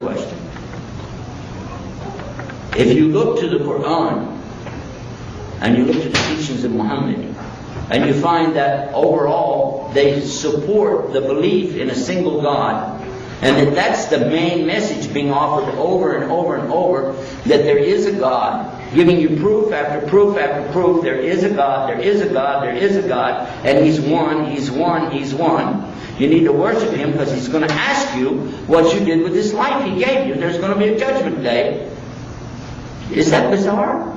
question. If you look to the Quran and you look to the teachings of Muhammad, and you find that overall they support the belief in a single God, and that's the main message being offered over and over and over, that there is a God, giving you proof after proof after proof, there is a God, there is a God, there is a God, and He's one, He's one, He's one. You need to worship Him because He's going to ask you what you did with this life He gave you. There's going to be a judgment day. Is that bizarre?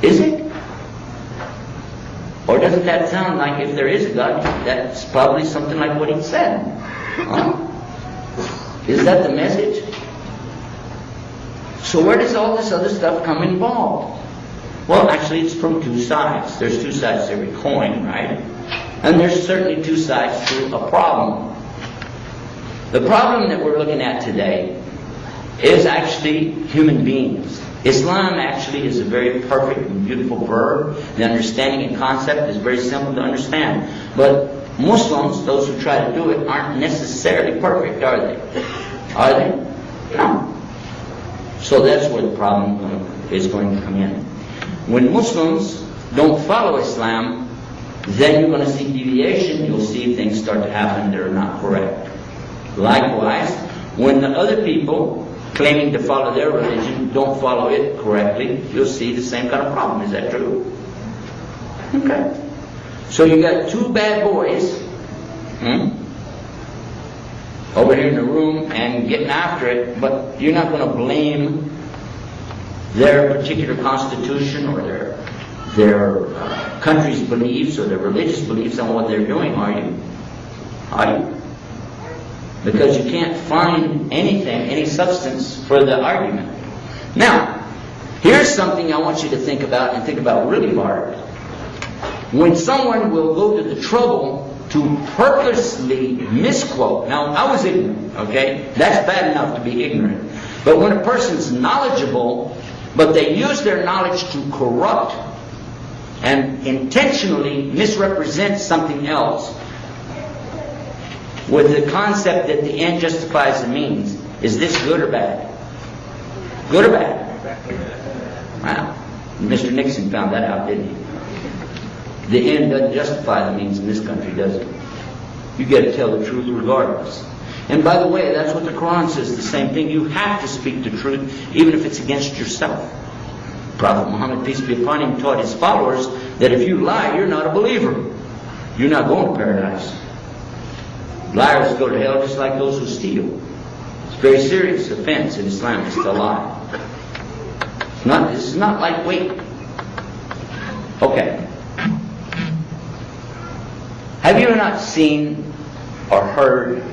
Is it? Or doesn't that sound like if there is a God, that's probably something like what He said? Huh? Is that the message? So where does all this other stuff come involved? Well, actually it's from two sides. There's two sides to every coin, right? And there's certainly two sides to a problem. The problem that we're looking at today is actually human beings. Islam actually is a very perfect and beautiful verb. The understanding and concept is very simple to understand. But Muslims, those who try to do it, aren't necessarily perfect, are they? Are they? No. So that's where the problem is going to come in. When Muslims don't follow Islam, then you're going to see deviation. You'll see things start to happen that are not correct. Likewise, when the other people claiming to follow their religion don't follow it correctly, you'll see the same kind of problem. Is that true? Okay. So you got two bad boys over here in the room and getting after it, but you're not going to blame their particular constitution or their country's beliefs or their religious beliefs on what they're doing, are you? Are you? Because you can't find anything, any substance for the argument. Now, here's something I want you to think about, and think about really hard. When someone will go to the trouble to purposely misquote. Now, I was ignorant, okay? That's bad enough to be ignorant. But when a person's knowledgeable, but they use their knowledge to corrupt and intentionally misrepresent something else, with the concept that the end justifies the means, is this good or bad? Good or bad? Wow. Mr. Nixon found that out, didn't he? The end doesn't justify the means in this country, does it? You got to tell the truth regardless. And by the way, that's what the Quran says, the same thing. You have to speak the truth, even if it's against yourself. Prophet Muhammad, peace be upon him, taught his followers that if you lie, you're not a believer. You're not going to paradise. Liars go to hell just like those who steal. It's a very serious offense in Islam is to lie. This is not lightweight. Okay. Have you not seen or heard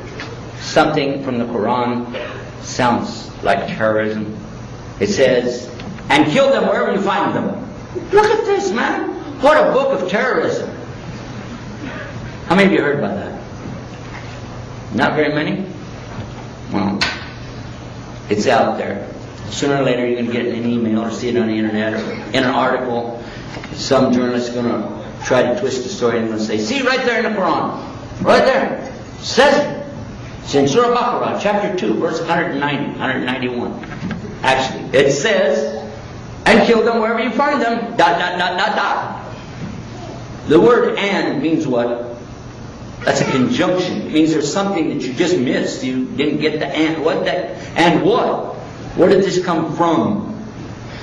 something from the Quran sounds like terrorism? It says, and kill them wherever you find them. Look at this, man. What a book of terrorism. How many of you heard about that? Not very many? Well, it's out there. Sooner or later you're going to get it in an email or see it on the internet or in an article. Some journalist is going to try to twist the story and going to say, see right there in the Quran. Right there. It says it. It's in Surah Baqarah, chapter 2, verse 190, 191. Actually, it says, and kill them wherever you find them. ... The word and means what? That's a conjunction. It means there's something that you just missed. You didn't get the and. What that? And what? Where did this come from?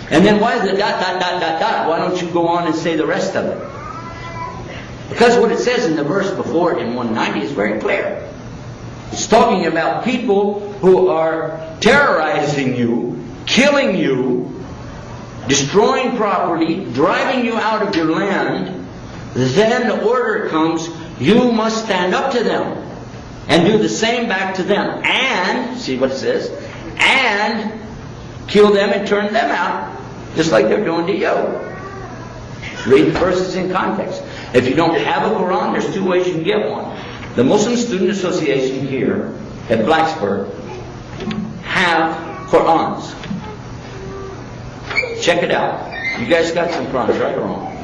And then why is the ... Why don't you go on and say the rest of it? Because what it says in the verse before it in 190 is very clear. It's talking about people who are terrorizing you, killing you, destroying property, driving you out of your land. Then the order comes, you must stand up to them and do the same back to them. And, see what it says? And kill them and turn them out, just like they're doing to you. Read the verses in context. If you don't have a Quran, there's two ways you can get one. The Muslim Student Association here at Blacksburg have Qurans. Check it out. You guys got some Qurans, right or wrong?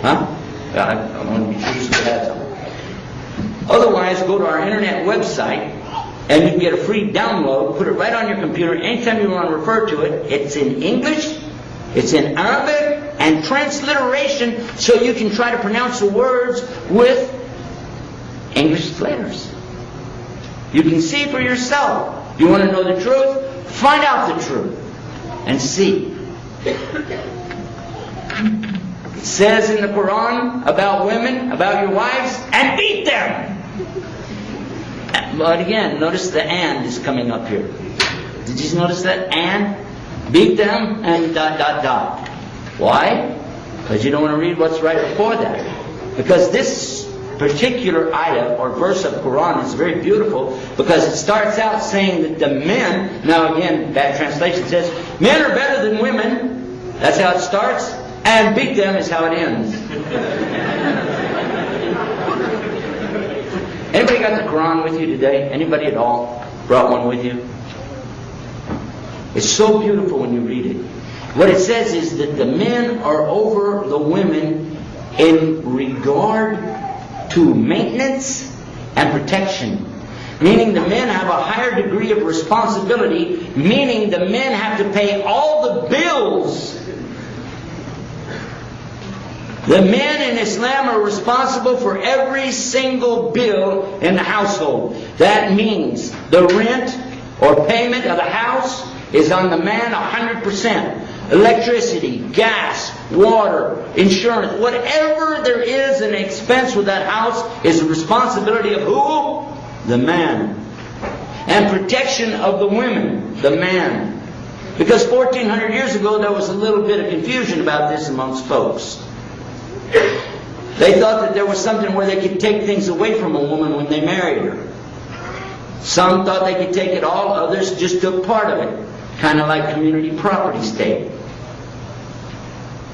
Huh? I want to be sure you had some. Otherwise, go to our internet website And you can get a free download, put it right on your computer. Anytime you want to refer to it, it's in English, it's in Arabic, and transliteration, so you can try to pronounce the words with English letters. You can see for yourself. You want to know the truth? Find out the truth and see. It says in the Quran about women, about your wives, and beat them. But again, notice the and is coming up here. Did you notice that? And? Beat them and ... Why? Because you don't want to read what's right before that. Because this particular ayah or verse of Quran is very beautiful, because it starts out saying that the men, now again, that translation says, men are better than women. That's how it starts. And beat them is how it ends. Anybody got the Quran with you today? Anybody at all brought one with you? It's so beautiful when you read it. What it says is that the men are over the women in regard to maintenance and protection. Meaning the men have a higher degree of responsibility, meaning the men have to pay all the bills. The men in Islam are responsible for every single bill in the household. That means the rent or payment of the house is on the man 100%. Electricity, gas, water, insurance, whatever there is an expense with that house is the responsibility of who? The man. And protection of the women, the man. Because 1400 years ago there was a little bit of confusion about this amongst folks. They thought that there was something where they could take things away from a woman when they married her. Some thought they could take it all, others just took part of it. Kind of like community property state.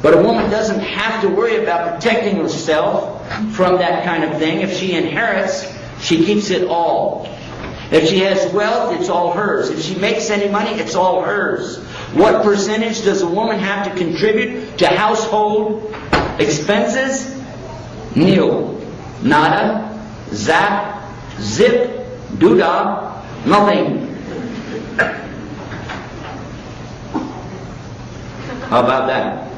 But a woman doesn't have to worry about protecting herself from that kind of thing. If she inherits, she keeps it all. If she has wealth, it's all hers. If she makes any money, it's all hers. What percentage does a woman have to contribute to household expenses? Nil. Nada. Zap. Zip. Doodah. Nothing. How about that?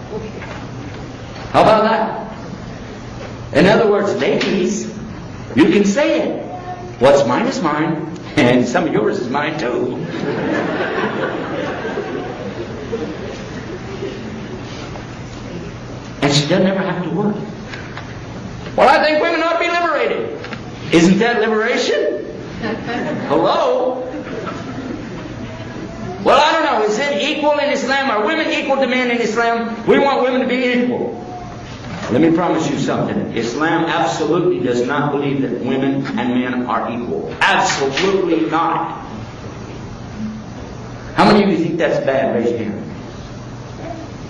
How about that? In other words, ladies, you can say it. What's mine is mine, and some of yours is mine too. And she doesn't ever have to work. Well, I think women ought to be liberated. Isn't that liberation? Hello? Well, I don't know. Is it equal in Islam? Are women equal to men in Islam? We want women to be equal. Let me promise you something. Islam absolutely does not believe that women and men are equal. Absolutely not. How many of you think that's bad? Raise your hand.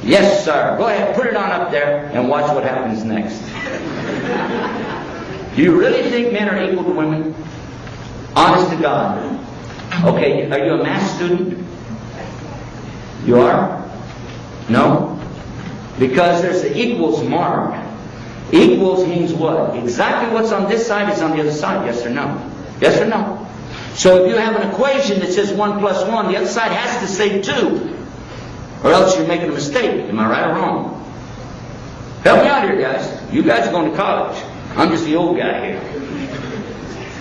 Yes, sir. Go ahead, put it on up there and watch what happens next. Do you really think men are equal to women? Honest to God. Okay, are you a math student? You are? No? Because there's the equals mark. Equals means what? Exactly what's on this side is on the other side. Yes or no? Yes or no? So if you have an equation that says 1 plus 1, the other side has to say 2. Or else you're making a mistake. Am I right or wrong? Help me out here, guys. You guys are going to college. I'm just the old guy here.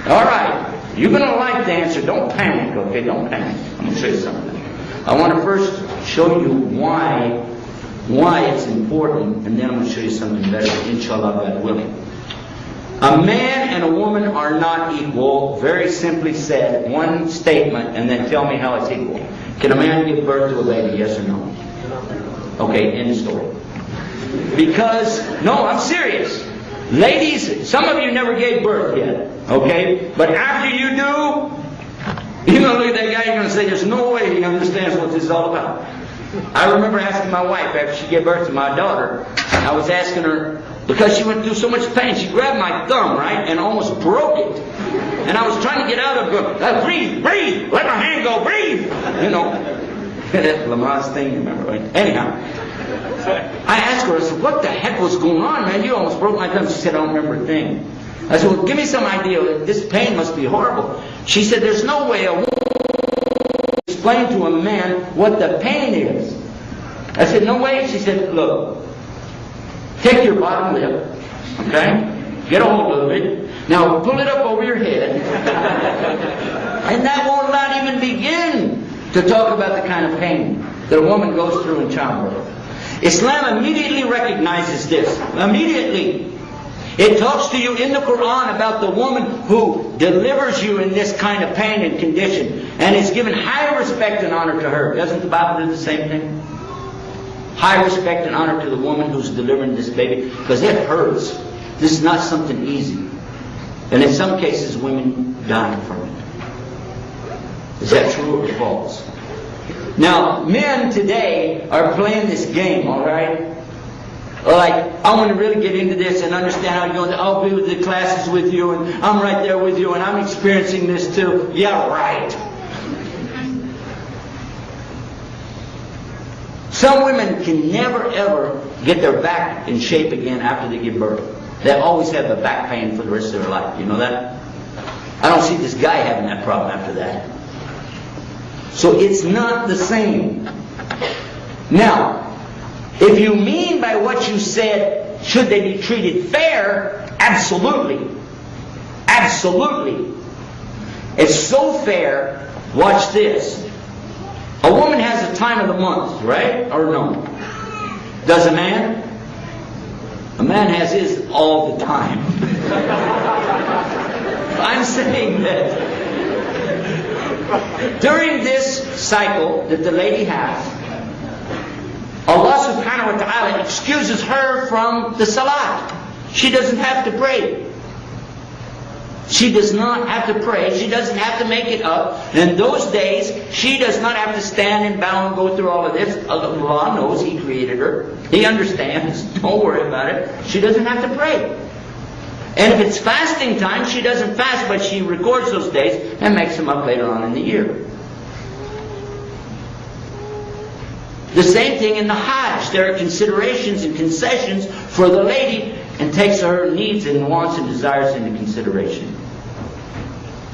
All right. You're going to like the answer. Don't panic, okay? Don't panic. I'm going to show you something. I want to first show you why it's important, and then I'm going to show you something better, inshallah, God willing. A man and a woman are not equal. Very simply said, one statement, and then tell me how it's equal. Can a man give birth to a baby, yes or no? Okay, end of story. Because, no, I'm serious. Ladies, some of you never gave birth yet, okay? But after you do, you're going to look at that guy, you're going to say, there's no way he understands what this is all about. I remember asking my wife after she gave birth to my daughter, I was asking her, because she went through so much pain, she grabbed my thumb, right, and almost broke it. And I was trying to get out of it. Breathe, breathe, let my hand go, breathe. You know, that Lamaze thing, you remember, right? Anyhow, I asked her, I said, what the heck was going on, man? You almost broke my thumb. She said, I don't remember a thing. I said, well, give me some idea. This pain must be horrible. She said, there's no way a woman can explain to a man what the pain is. I said, no way. She said, look, take your bottom lip, okay? Get a hold of it. Now pull it up over your head. And that won't not even begin to talk about the kind of pain that a woman goes through in childbirth. Islam immediately recognizes this. Immediately. It talks to you in the Quran about the woman who delivers you in this kind of pain and condition, and is given high respect and honor to her. Doesn't the Bible do the same thing? High respect and honor to the woman who's delivering this baby, because it hurts. This is not something easy. And in some cases, women die from it. Is that true or false? Now, men today are playing this game, all right? Like, I want to really get into this and understand how you're going. I'll be with the classes with you, and I'm right there with you, and I'm experiencing this too. Yeah, right. Some women can never, ever get their back in shape again after they give birth. They always have the back pain for the rest of their life. You know that? I don't see this guy having that problem after that. So it's not the same. Now, if you mean by what you said, should they be treated fair? Absolutely. Absolutely. It's so fair. Watch this. A woman has a time of the month, right? Or no? Does a man? A man has his all the time. I'm saying that during this cycle that the lady has, Allah subhanahu wa ta'ala excuses her from the salat. She doesn't have to pray. She does not have to pray. She doesn't have to make it up. In those days, she does not have to stand and bow and go through all of this. Allah knows He created her. He understands. Don't worry about it. She doesn't have to pray. And if it's fasting time, she doesn't fast, but she records those days and makes them up later on in the year. The same thing in the Hajj. There are considerations and concessions for the lady, and takes her needs and wants and desires into consideration.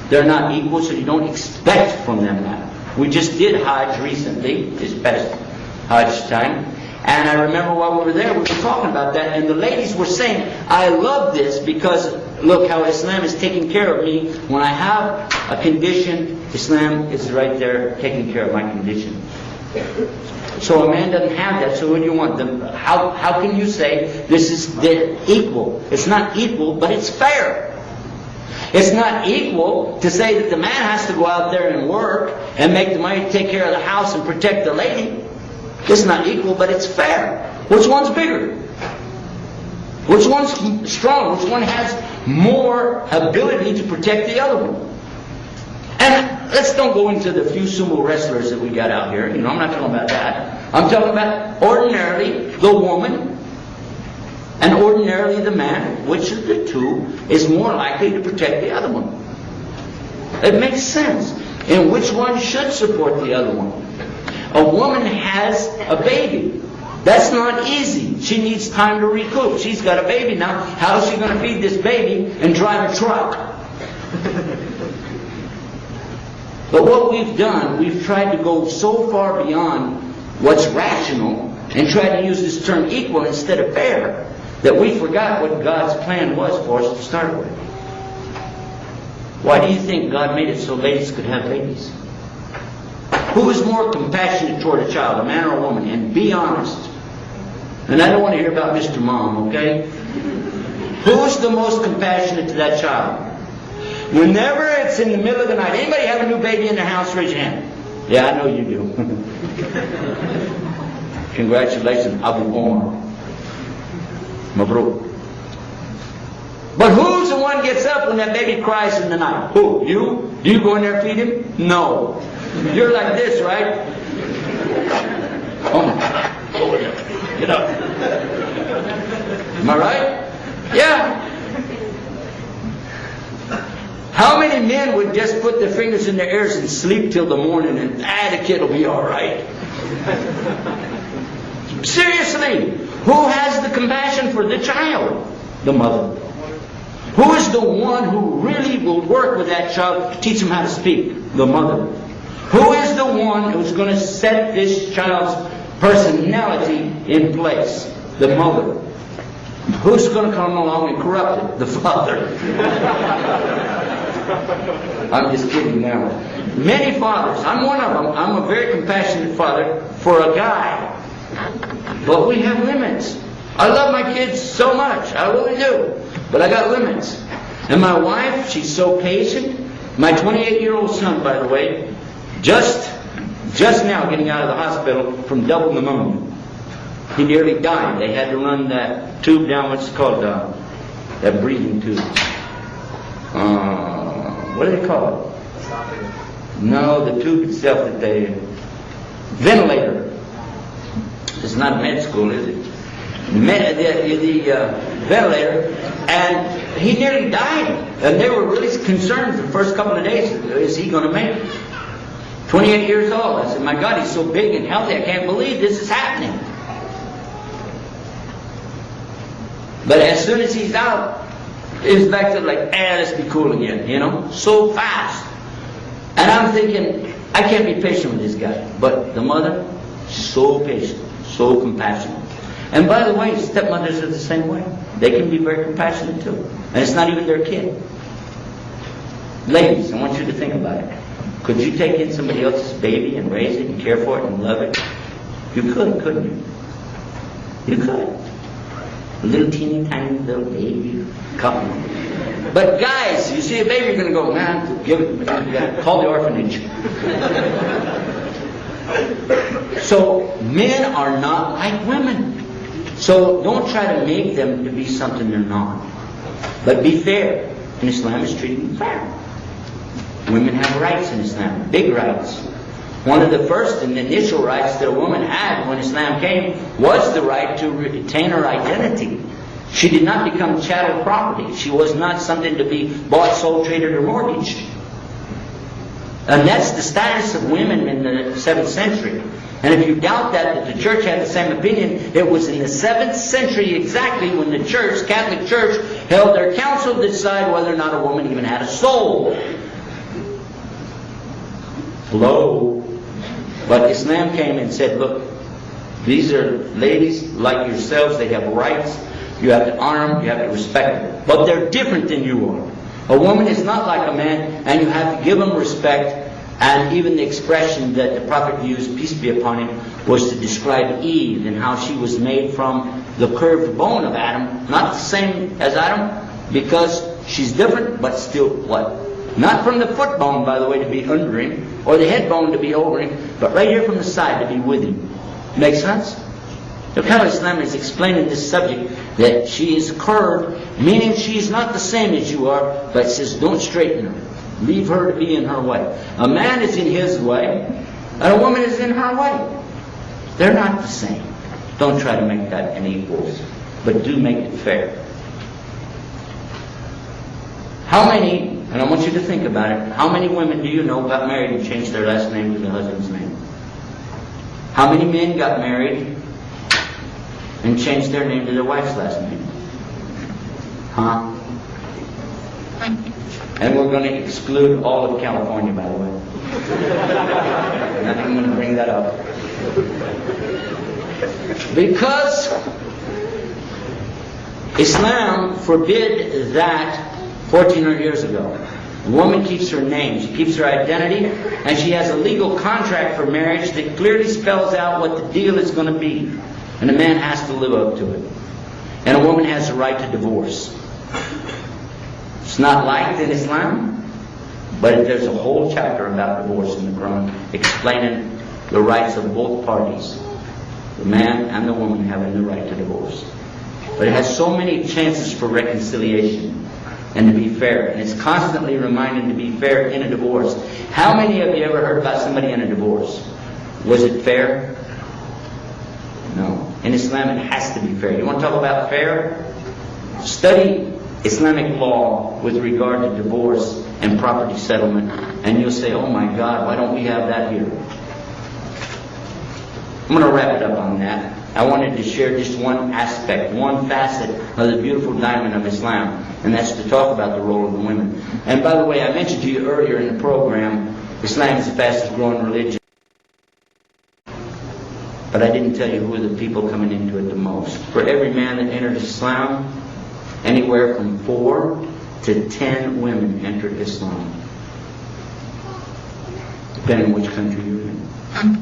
They're not equal, so you don't expect from them that. We just did Hajj recently, this past Hajj time, and I remember while we were there, we were talking about that, and the ladies were saying, I love this because look how Islam is taking care of me. When I have a condition, Islam is right there taking care of my condition. So a man doesn't have that, so what do you want them? How can you say this is equal? It's not equal, but it's fair. It's not equal to say that the man has to go out there and work and make the money to take care of the house and protect the lady. It's not equal, but it's fair. Which one's bigger? Which one's strong? Which one has more ability to protect the other one? And let's don't go into the few sumo wrestlers that we got out here. I'm not talking about that. I'm talking about ordinarily the woman and ordinarily the man. Which of the two is more likely to protect the other one? It makes sense. And which one should support the other one? A woman has a baby. That's not easy. She needs time to recoup. She's got a baby now. How is she going to feed this baby and drive a truck? But what we've done, we've tried to go so far beyond what's rational and tried to use this term equal instead of fair that we forgot what God's plan was for us to start with. Why do you think God made it so ladies could have babies? Who is more compassionate toward a child, a man or a woman? And be honest. And I don't want to hear about Mr. Mom, okay? Who's the most compassionate to that child? Whenever it's in the middle of the night. Anybody have a new baby in their house? Raise your hand. Yeah, I know you do. Congratulations, Abu Omar. Mabruk. But who's the one gets up when that baby cries in the night? Who? You? Do you go in there and feed him? No. You're like this, right? Oh, get up. Am I right? Yeah. How many men would just put their fingers in their ears and sleep till the morning and the kid will be all right? Seriously, who has the compassion for the child? The mother. Who is the one who really will work with that child, teach him how to speak? The mother. Who is the one who's going to set this child's personality in place? The mother. Who's going to come along and corrupt it? The father. I'm just kidding now. Many fathers, I'm one of them, I'm a very compassionate father for a guy. But we have limits. I love my kids so much, I really do. But I got limits. And my wife, she's so patient. My 28-year-old son, by the way, just now getting out of the hospital from double pneumonia. He nearly died. They had to run that tube down, what's it called, that breathing tube. What do they call it? No, the tube itself that they... Ventilator. It's not med school, is it? The ventilator. And he nearly died. And they were really concerned the first couple of days. Is he going to make it? 28 years old. I said, my God, he's so big and healthy. I can't believe this is happening. But as soon as he's out, it's back to like, let's be cool again, you know? So fast. And I'm thinking, I can't be patient with this guy. But the mother, so patient, so compassionate. And by the way, stepmothers are the same way. They can be very compassionate too. And it's not even their kid. Ladies, I want you to think about it. Could you take in somebody else's baby and raise it and care for it and love it? You could, couldn't you? You could. A little teeny tiny little baby couple. But guys, you see a baby, you're going to go, man, give it, call the orphanage. So men are not like women. So don't try to make them to be something they're not. But be fair. And Islam is treating them fair. Women have rights in Islam, big rights. One of the first and initial rights that a woman had when Islam came was the right to retain her identity. She did not become chattel property. She was not something to be bought, sold, traded, or mortgaged. And that's the status of women in the 7th century. And if you doubt that the church had the same opinion, it was in the 7th century exactly when the church, Catholic Church, held their council to decide whether or not a woman even had a soul. Hello. But Islam came and said, look, these are ladies like yourselves, they have rights, you have to honor them, you have to respect them. But they're different than you are. A woman is not like a man, and you have to give them respect. And even the expression that the Prophet used, peace be upon him, was to describe Eve and how she was made from the curved bone of Adam, not the same as Adam, because she's different, but still what? Not from the foot bone, by the way, to be under him, or the head bone to be over him, but right here from the side to be with him. Make sense? Look how Islam is explaining this subject, that she is curved, meaning she's not the same as you are, but it says don't straighten her. Leave her to be in her way. A man is in his way, and a woman is in her way. They're not the same. Don't try to make that an equals, but do make it fair. How many, and I want you to think about it, how many women do you know got married and changed their last name to the husband's name? How many men got married and changed their name to their wife's last name? Huh? And we're going to exclude all of California, by the way. I'm not even going to bring that up. Because Islam forbid that 1400 years ago. The woman keeps her name, she keeps her identity, and she has a legal contract for marriage that clearly spells out what the deal is going to be. And a man has to live up to it. And a woman has the right to divorce. It's not liked in Islam, but there's a whole chapter about divorce in the Quran explaining the rights of both parties. The man and the woman having the right to divorce. But it has so many chances for reconciliation and to be fair. And it's constantly reminded to be fair in a divorce. How many of you ever heard about somebody in a divorce? Was it fair? No. In Islam it has to be fair. You want to talk about fair? Study Islamic law with regard to divorce and property settlement, and you'll say, oh my God, why don't we have that here? I'm going to wrap it up on that. I wanted to share just one aspect, one facet of the beautiful diamond of Islam, and that's to talk about the role of the women. And by the way, I mentioned to you earlier in the program, Islam is the fastest growing religion. But I didn't tell you who are the people coming into it the most. For every man that entered Islam, anywhere from 4 to 10 women entered Islam. Depending on which country you're in.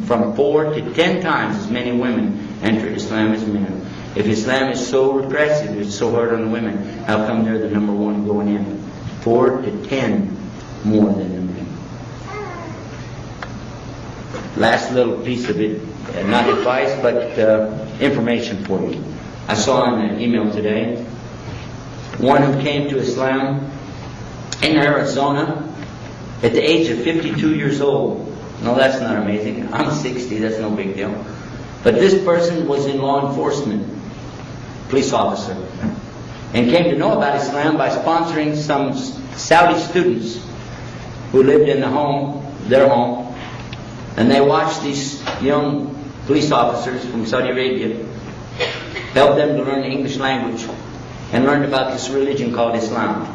From 4 to 10 times as many women enter Islam as men. If Islam is so repressive, it's so hard on the women, how come they're the number one going in? 4 to 10 more than the men. Last little piece of it, not advice, but information for you. I saw in an email today, one who came to Islam in Arizona at the age of 52 years old. No, that's not amazing. I'm 60, that's no big deal. But this person was in law enforcement, police officer, and came to know about Islam by sponsoring some Saudi students who lived in their home, and they watched these young police officers from Saudi Arabia, helped them to learn the English language, and learned about this religion called Islam.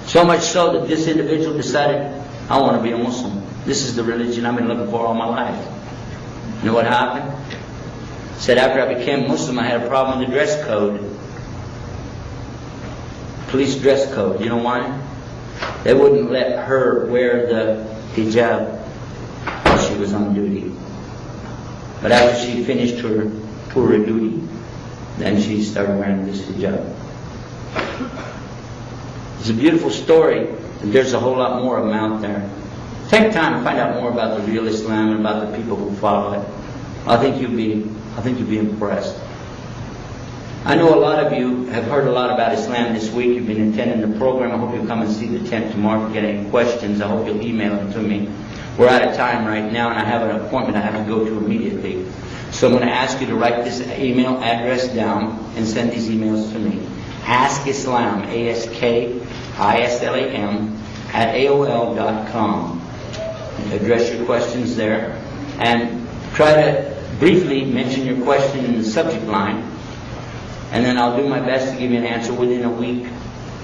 So much so that this individual decided, I want to be a Muslim. This is the religion I've been looking for all my life. You know what happened? Said after I became Muslim, I had a problem with the dress code. Police dress code. You know why? They wouldn't let her wear the hijab while she was on duty. But after she finished her tour of duty, then she started wearing this hijab. It's a beautiful story, and there's a whole lot more of them out there. Take time to find out more about the real Islam and about the people who follow it. I think you'll be impressed. I know a lot of you have heard a lot about Islam this week. You've been attending the program. I hope you'll come and see the tent tomorrow. If you get any questions, I hope you'll email them to me. We're out of time right now, and I have an appointment I have to go to immediately. So I'm going to ask you to write this email address down and send these emails to me. Ask Islam, ASKISLAM, at AOL.com. Address your questions there, and try to briefly mention your question in the subject line, and then I'll do my best to give you an answer within a week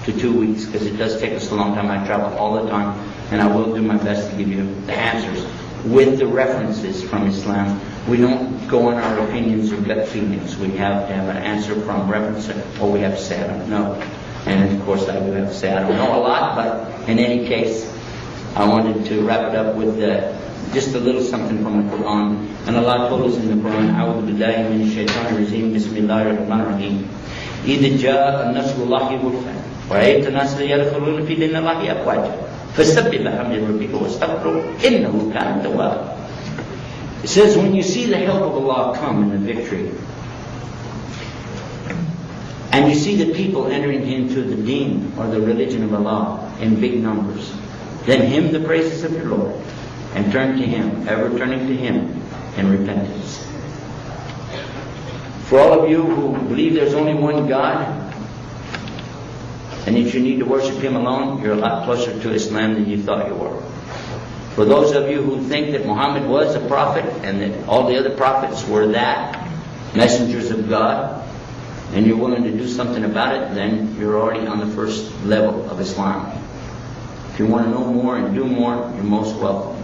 to 2 weeks, because it does take us a long time. I travel all the time, and I will do my best to give you the answers with the references from Islam. We don't go on our opinions or gut feelings. We have to have an answer from reference, or we have to say, I don't know. And of course I do have to say I don't know a lot, but in any case, I wanted to wrap it up with just a little something from the Quran. And Allah told us in the Quran, أعوذ بالله من الشيطان الرجيم بسم الله الرحمن الرحيم إذ جاء نصر الله والفتح ورأيت الناس يدخلون في دين الله أفواجا فسبح بحمد ربك واستغفره إنه كان توابا. It says, when you see the help of Allah come in the victory, and you see the people entering into the deen or the religion of Allah in big numbers, then hymn the praises of your Lord and turn to Him, ever turning to Him in repentance. For all of you who believe there's only one God and that you need to worship Him alone, you're a lot closer to Islam than you thought you were. For those of you who think that Muhammad was a prophet and that all the other prophets were that, messengers of God, and you're willing to do something about it, then you're already on the first level of Islam. If you want to know more and do more, you're most welcome.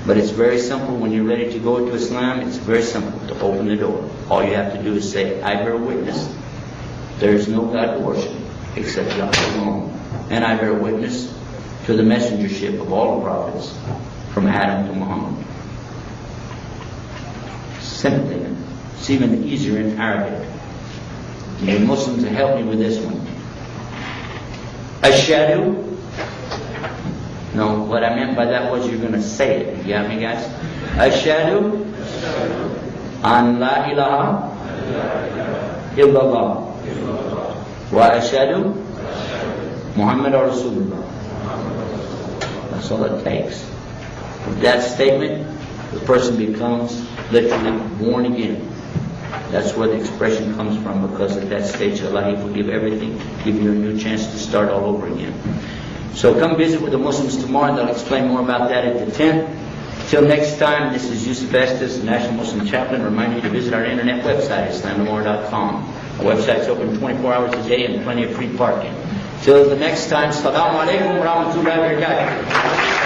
But it's very simple. When you're ready to go into Islam, it's very simple to open the door. All you have to do is say, I bear witness there is no God to worship except God alone. And I bear witness to the messengership of all the prophets from Adam to Muhammad. Simply. It's even easier in Arabic. The Muslims have helped me with this one. Ashhadu. No, what I meant by that was you're going to say it. You got me, guys? Ashhadu an la ilaha illallah wa ashhadu Muhammad Rasulullah. That's all it takes. With that statement, the person becomes literally born again. That's where the expression comes from, because at that stage Allah will forgive everything, give you a new chance to start all over again. So come visit with the Muslims tomorrow. They'll explain more about that at the tent. Till next time, this is Yusuf Estes, National Muslim Chaplain, reminding you to visit our internet website, islamnomore.com. Our website's open 24 hours a day and plenty of free parking. Till the next time, Assalamu alaikum wa rahmatullahi wa barakatuh.